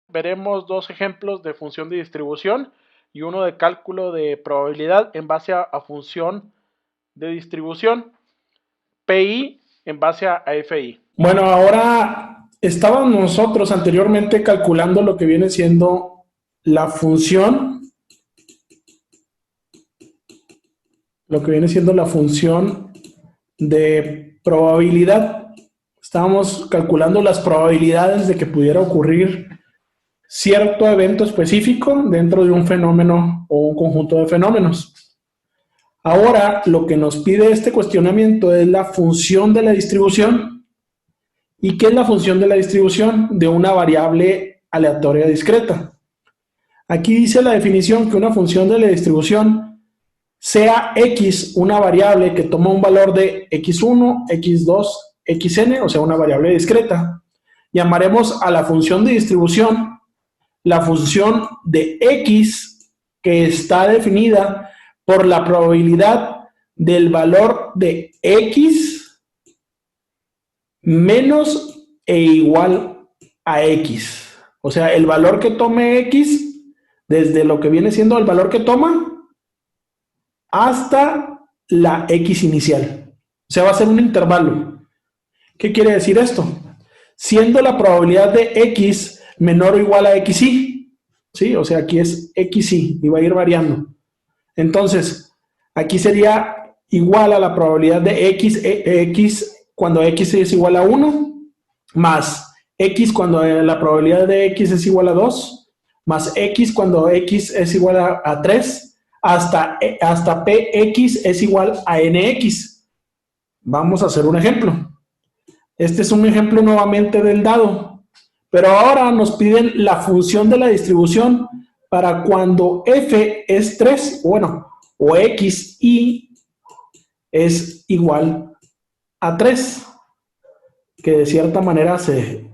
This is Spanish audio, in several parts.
Veremos dos ejemplos de función de distribución y uno de cálculo de probabilidad en base a función de distribución, PI en base a FI. Bueno, ahora estábamos nosotros anteriormente calculando lo que viene siendo la función, de probabilidad. Estábamos calculando las probabilidades de que pudiera ocurrir cierto evento específico dentro de un fenómeno o un conjunto de fenómenos. Ahora, lo que nos pide este cuestionamiento es la función de la distribución. ¿Y qué es la función de la distribución? De una variable aleatoria discreta. Aquí dice la definición que una función de la distribución sea x una variable que toma un valor de x1, x2, xn, o sea, una variable discreta. Llamaremos a la función de distribución la función de x que está definida por la probabilidad del valor de x menos e igual a x. O sea, el valor que tome x, desde lo que viene siendo el valor que toma, hasta la x inicial. O sea, va a ser un intervalo. ¿Qué quiere decir esto? Siendo la probabilidad de x menor o igual a xy, ¿sí? O sea, aquí es xy y va a ir variando. Entonces, aquí sería igual a la probabilidad de x cuando x es igual a 1, más x cuando la probabilidad de x es igual a 2, más x cuando x es igual a 3, hasta px es igual a nx. Vamos a hacer un ejemplo. Este es un ejemplo nuevamente del dado, pero ahora nos piden la función de la distribución para cuando f es 3, bueno, o xy es igual a 3, que de cierta manera se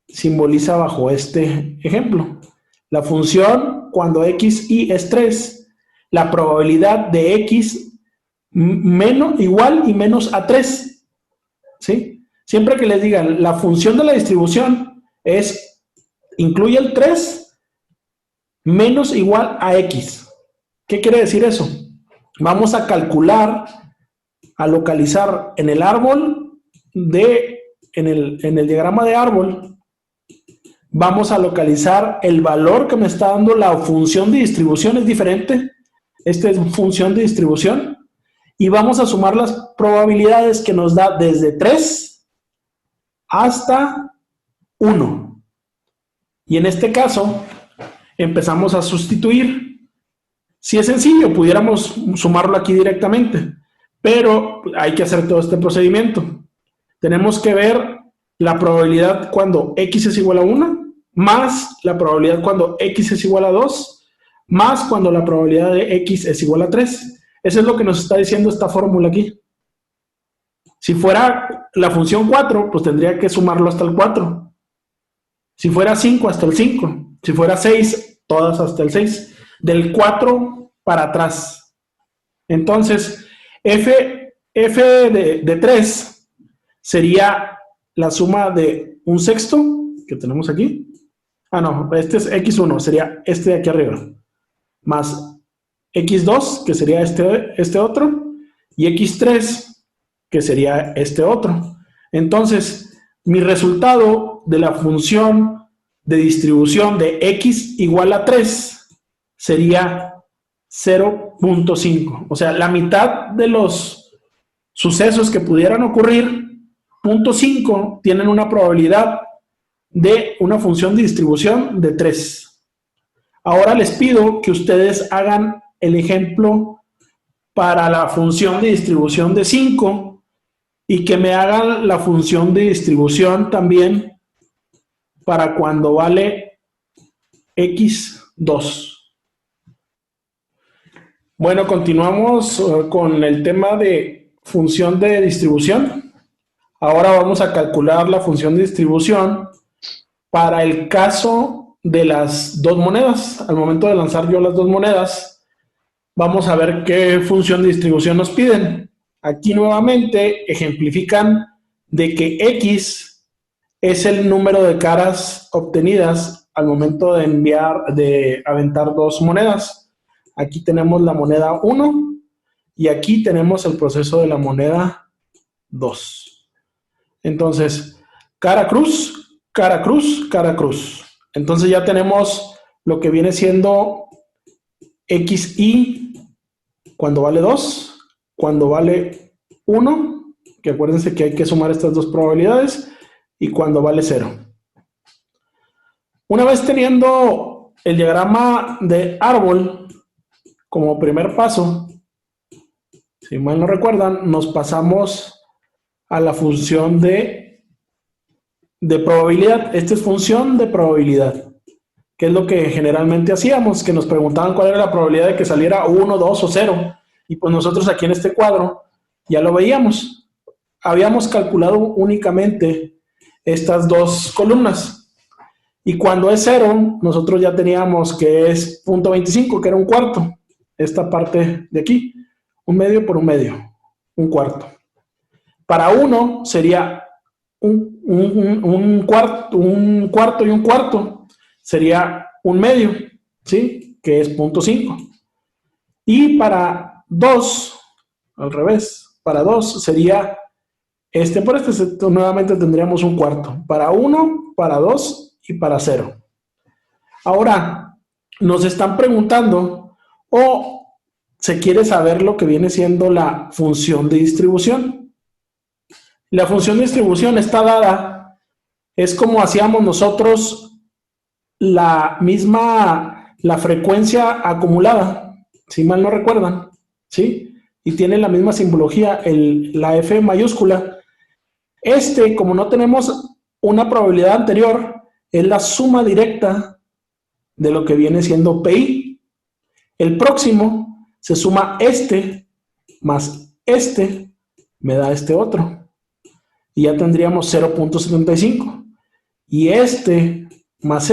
simboliza bajo este ejemplo. La función cuando xy es 3, la probabilidad de x menos, igual y menos a 3, ¿sí? Siempre que les digan la función de la distribución incluye el 3 menos igual a x. ¿Qué quiere decir eso? Vamos a calcular, a localizar en el árbol en el diagrama de árbol, vamos a localizar el valor que me está dando la función de distribución, es diferente. Esta es función de distribución. Y vamos a sumar las probabilidades que nos da desde 3 hasta 1. Y en este caso, empezamos a sustituir. Si es sencillo, pudiéramos sumarlo aquí directamente, pero hay que hacer todo este procedimiento. Tenemos que ver la probabilidad cuando x es igual a 1, más la probabilidad cuando x es igual a 2, más cuando la probabilidad de x es igual a 3. Eso es lo que nos está diciendo esta fórmula aquí. Si fuera la función 4, pues tendría que sumarlo hasta el 4. Si fuera 5, hasta el 5. Si fuera 6, todas hasta el 6. Del 4 para atrás. Entonces, f de 3 sería la suma de un sexto, que tenemos aquí. Ah, no, este es x1, sería este de aquí arriba. Más x2, que sería este otro. Y x3, que sería este otro. Entonces, mi resultado de la función de distribución de x igual a 3 sería 0.5. O sea, la mitad de los sucesos que pudieran ocurrir, 0.5, tienen una probabilidad de una función de distribución de 3. Ahora les pido que ustedes hagan el ejemplo para la función de distribución de 5 y que me hagan la función de distribución también para cuando vale x2. Bueno, continuamos con el tema de función de distribución. Ahora vamos a calcular la función de distribución para el caso de las dos monedas. Al momento de lanzar yo las dos monedas, vamos a ver qué función de distribución nos piden. Aquí nuevamente ejemplifican de que x es el número de caras obtenidas al momento de aventar dos monedas. Aquí tenemos la moneda 1 y aquí tenemos el proceso de la moneda 2. Entonces, cara cruz, cara cruz, cara cruz. Entonces ya tenemos lo que viene siendo XY cuando vale 2, cuando vale 1, que acuérdense que hay que sumar estas dos probabilidades, y cuando vale 0. Una vez teniendo el diagrama de árbol como primer paso, si mal no recuerdan, nos pasamos a la función de probabilidad. Esta es función de probabilidad, que es lo que generalmente hacíamos, que nos preguntaban cuál era la probabilidad de que saliera 1, 2 o 0. Y pues nosotros aquí en este cuadro ya lo veíamos. Habíamos calculado únicamente estas dos columnas. Y cuando es 0, nosotros ya teníamos que es 0.25, que era un cuarto. Esta parte de aquí, un medio por un medio, un cuarto. Para 1 sería un cuarto y un cuarto. Sería un medio, ¿sí? Que es 0.5. Y para 2, al revés, para 2 sería por nuevamente tendríamos un cuarto. Para 1, para 2 y para 0. Ahora, nos están preguntando o se quiere saber lo que viene siendo la función de distribución. La función de distribución está dada, es como hacíamos nosotros la frecuencia acumulada, si mal no recuerdan, ¿sí? Y tiene la misma simbología, la F mayúscula. Como no tenemos una probabilidad anterior, es la suma directa de lo que viene siendo PI. El próximo se suma más me da otro. Y ya tendríamos 0.75. Y más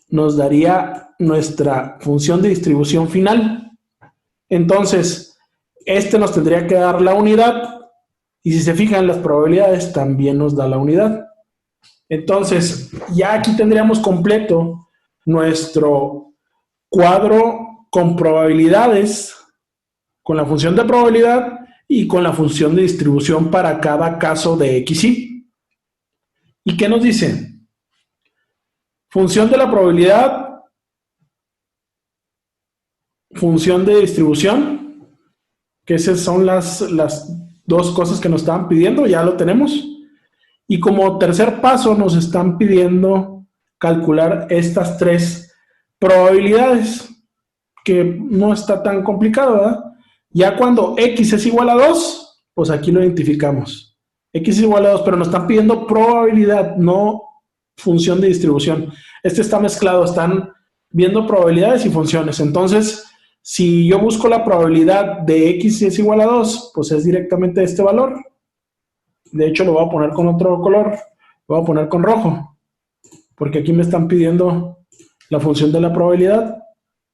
nos daría nuestra función de distribución final. Entonces, nos tendría que dar la unidad. Y si se fijan, las probabilidades también nos da la unidad. Entonces, ya aquí tendríamos completo nuestro cuadro con probabilidades, con la función de probabilidad y con la función de distribución para cada caso de XY. ¿Y qué nos dice? Función de la probabilidad, función de distribución, que esas son las dos cosas que nos estaban pidiendo, ya lo tenemos. Y como tercer paso nos están pidiendo calcular estas tres probabilidades, que no está tan complicado, ¿verdad? Ya cuando X es igual a 2, pues aquí lo identificamos. X es igual a 2, pero nos están pidiendo probabilidad, no función de distribución. Está mezclado, están viendo probabilidades y funciones. Entonces, si yo busco la probabilidad de X es igual a 2, pues es directamente este valor. De hecho, lo voy a poner con otro color. Lo voy a poner con rojo. Porque aquí me están pidiendo la función de la probabilidad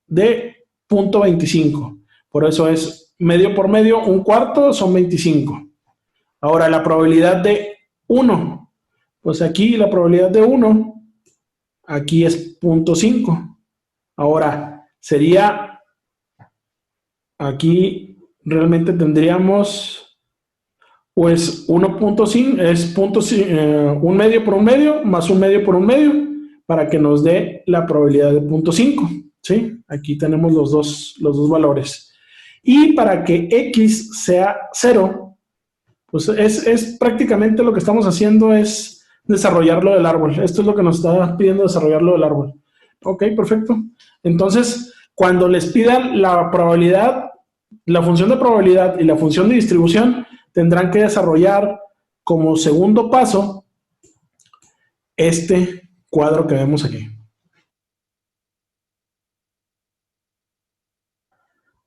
de 0.25. Por eso es medio por medio, un cuarto, son 25. Ahora, la probabilidad de 1. Pues aquí la probabilidad de 1, aquí es 0.5. Ahora, sería, aquí realmente tendríamos, pues 1.5 es un medio por un medio, más un medio por un medio, para que nos dé la probabilidad de 0.5. ¿Sí? Aquí tenemos los dos valores. Y para que X sea 0, pues es prácticamente lo que estamos haciendo es desarrollarlo del árbol. Esto es lo que nos está pidiendo, desarrollarlo del árbol. Ok, perfecto. Entonces, cuando les pidan la probabilidad, la función de probabilidad y la función de distribución, tendrán que desarrollar como segundo paso este cuadro que vemos aquí.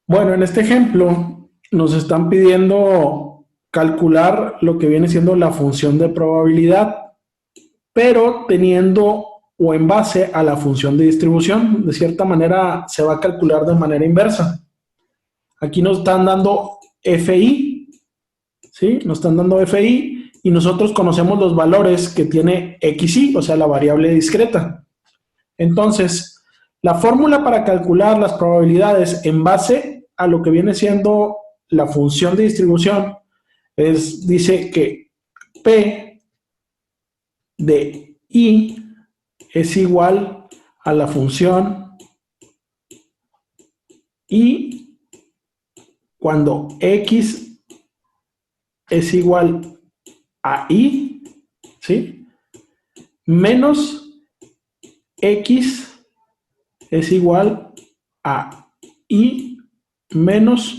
Bueno, en este ejemplo nos están pidiendo calcular lo que viene siendo la función de probabilidad, pero teniendo o en base a la función de distribución. De cierta manera se va a calcular de manera inversa. Aquí nos están dando FI, ¿sí? Nos están dando FI y nosotros conocemos los valores que tiene XY, o sea, la variable discreta. Entonces, la fórmula para calcular las probabilidades en base a lo que viene siendo la función de distribución dice que P de I es igual a la función I cuando X es igual a I, ¿sí? Menos X es igual a I menos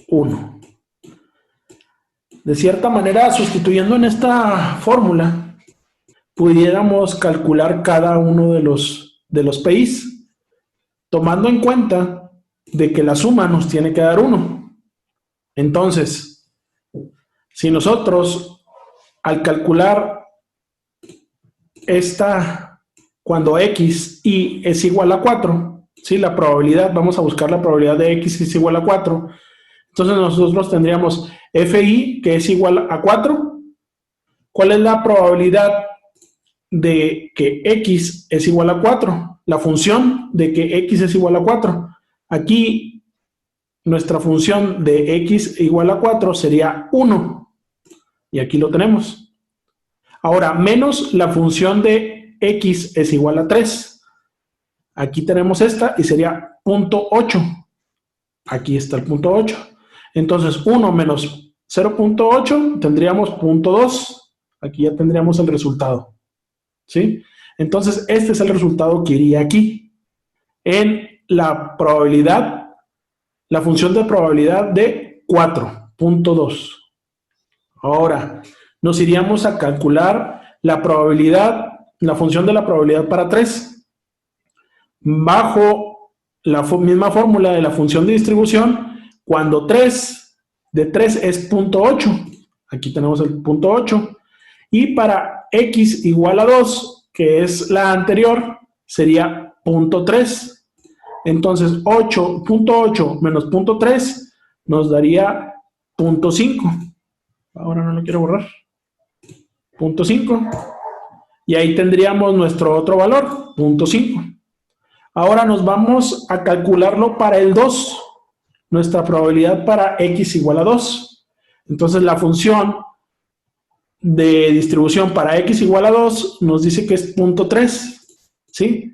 1. De cierta manera, sustituyendo en esta fórmula, pudiéramos calcular cada uno de los PIs, tomando en cuenta de que la suma nos tiene que dar 1. Entonces, si nosotros al calcular cuando X y es igual a 4, ¿sí? La probabilidad, vamos a buscar la probabilidad de X es igual a 4. Entonces nosotros tendríamos FI que es igual a 4. ¿Cuál es la probabilidad de que X es igual a 4? La función de que X es igual a 4. Aquí nuestra función de X igual a 4 sería 1. Y aquí lo tenemos. Ahora, menos la función de X es igual a 3. Aquí tenemos esta y sería 0.8. Aquí está el punto 8. Entonces, 1 menos 0.8 tendríamos 0.2. Aquí ya tendríamos el resultado. ¿Sí? Entonces, este es el resultado que iría aquí. En la probabilidad, la función de probabilidad de 4.2. Ahora, nos iríamos a calcular la probabilidad, la función de la probabilidad para 3. Bajo la misma fórmula de la función de distribución, cuando 3 de 3 es 0.8. Aquí tenemos el 0.8. Y para X igual a 2, que es la anterior, sería 0.3. Entonces, 8.8 menos 0.3 nos daría 0.5. Ahora no lo quiero borrar. 0.5. Y ahí tendríamos nuestro otro valor, 0.5. Ahora nos vamos a calcularlo para el 2. Nuestra probabilidad para X igual a 2. Entonces, la función de distribución para X igual a 2 nos dice que es 0.3. ¿Sí?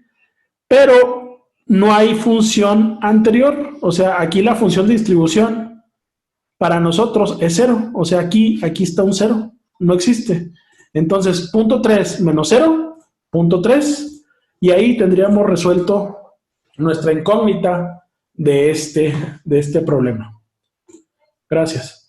Pero no hay función anterior. O sea, aquí la función de distribución para nosotros es 0. O sea, aquí está un 0. No existe. Entonces, 0.3 menos 0, 0.3. Y ahí tendríamos resuelto nuestra incógnita de este problema. Gracias.